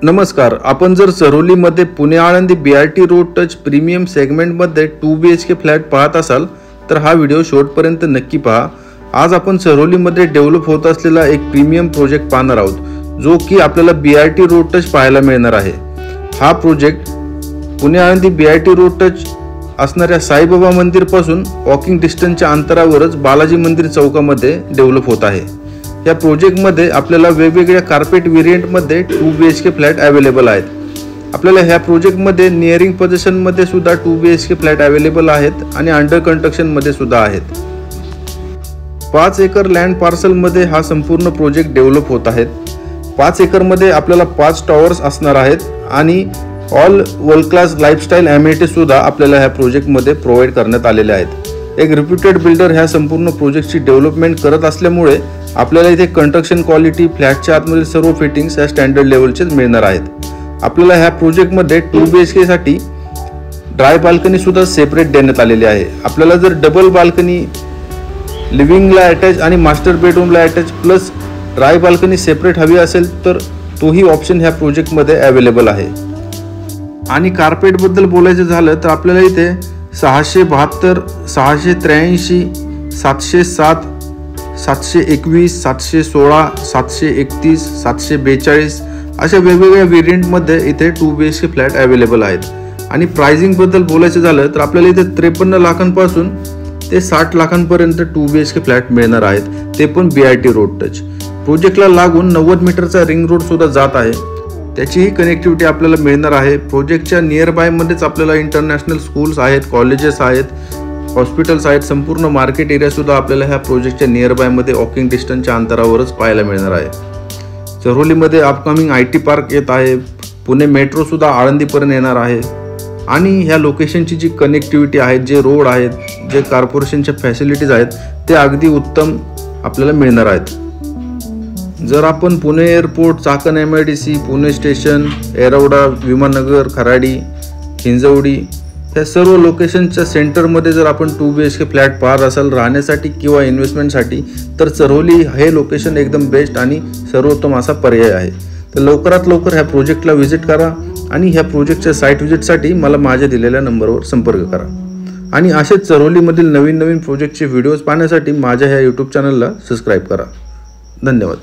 नमस्कार, आपण जर चरोलीमध्ये Pune Alandi BRT road touch premium सेगमेंटमध्ये 2 BHK फ्लॅट पाहत असाल तर हा व्हिडिओ शेवटपर्यंत नक्की पहा। आज आपण चरोलीमध्ये डेव्हलप होत असलेला एक प्रीमियम प्रोजेक्ट पाहणार आहोत, जो की आपल्याला BRT रोड टच पाहायला मिळणार आहे। हा project Pune Alandi BRT road touch असणाऱ्या साईबाबा मंदिर पासून वॉकिंग डिस्टन्सच्या अंतरावरच बालाजी मंदिर चौकामध्ये डेव्हलप होत आहे। या प्रोजेक्ट मध्ये आपल्याला वेगवेगळ्या कार्पेट व्हेरिएंट मध्ये 2 BHK फ्लॅट अवेलेबल आहेत। आपल्याला ह्या प्रोजेक्ट मध्ये नियरिंग पोझिशन मध्ये सुद्धा 2 BHK फ्लॅट अवेलेबल आहेत आणि अंडर कंस्ट्रक्शन मध्ये सुद्धा आहेत। 5 एकर लँड पार्सल मध्ये हा संपूर्ण प्रोजेक्ट डेव्हलप होत आहे। 5 एकर मध्ये आपल्याला 5 टॉवर्स असणार आहेत आणि all world class lifestyle amenities सुद्धा आपल्याला ह्या प्रोजेक्ट मध्ये प्रोव्हाइड करण्यात आलेले आहेत। एक रिप्युटेड बिल्डर ह्या संपूर्ण प्रोजेक्टची डेव्हलपमेंट करत असल्यामुळे आपल्याला इथे कंस्ट्रक्शन क्वालिटी, फ्लॅटच्या आतमधील सर्व फिटिंग्स या स्टँडर्ड लेवलचेच मिळणार आहेत। आपल्याला ह्या प्रोजेक्ट मध्ये 2 BHK साठी ड्राय बाल्कनी सुद्धा सेपरेट देण्यात आलेली आहे। आपल्याला जर डबल बाल्कनी लिव्हिंगला अटॅच आणि मास्टर बेडरूमला attach plus dry balcony separate हवी असेल तर तोही ऑप्शन ह्या प्रोजेक्ट मध्ये अवेलेबल आहे। आणि कार्पेट बद्दल बोलायचं झालं तर आपल्याला इथे 672, 683, 707, 721, 716, 731, 742 अशा वेगवेगळ्या व्हेरिएंटमध्ये इथे 2 BHK फ्लॅट अवेलेबल आहेत। आणि प्राइसिंग बद्दल बोलायचं झालं तर आपल्याला इथे 53 लाखांपासून ते 60 लाखांपर्यंत 2 BHK फ्लॅट मिळणार आहेत, ते पण BRT रोड टच। प्रोजेक्टला लागून 90 मीटरचा रिंग रोड सुद्धा जात आहे, त्याचीही कनेक्टिव्हिटी आपल्याला मिळणार आहे। प्रोजेक्टच्या नियर बाय मध्येच आपल्याला इंटरनॅशनल स्कूल्स आहेत, कॉलेजेस आहेत, हॉस्पिटल्स आहेत, संपूर्ण मार्केट एरिया सुद्धा आपल्याला ह्या प्रोजेक्टच्या नियर बाय मध्ये वॉकिंग डिस्टन्सच्या अंतरावरच पाहायला मिळणार आहे। चरोलीमध्ये अपकमिंग IT पार्क येत आहे, पुणे मेट्रो सुद्धा आळंदीपर्यंत येणार आहे आणि ह्या लोकेशनची जी कनेक्टिव्हिटी आहे, जे रोड आहेत, जे कॉर्पोरेशनच्या फॅसिलिटीज आहेत, ते अगदी उत्तम आपल्याला मिळणार आहेत। जर आपण Pune airport, Chakan MIDC, Pune station, Yerwada, Viman Nagar, Kharadi, Hinjewadi ह्या सर्व लोकेशनच्या सेंटरमध्ये जर आपण 2 BHK फ्लॅट पाहत असाल राहण्यासाठी किंवा इन्व्हेस्टमेंटसाठी, तर चरोली हे लोकेशन एकदम बेस्ट आणि सर्वोत्तम असा पर्याय आहे। तर लवकरात लवकर ह्या प्रोजेक्टला व्हिजिट करा आणि ह्या प्रोजेक्टच्या साईट व्हिजिटसाठी मला माझ्या दिलेल्या नंबरवर संपर्क करा। आणि असेच चरोलीमधील नवीन प्रोजेक्टचे व्हिडिओज पाहण्यासाठी माझ्या ह्या YouTube चॅनलला सबस्क्राईब करा। धन्यवाद।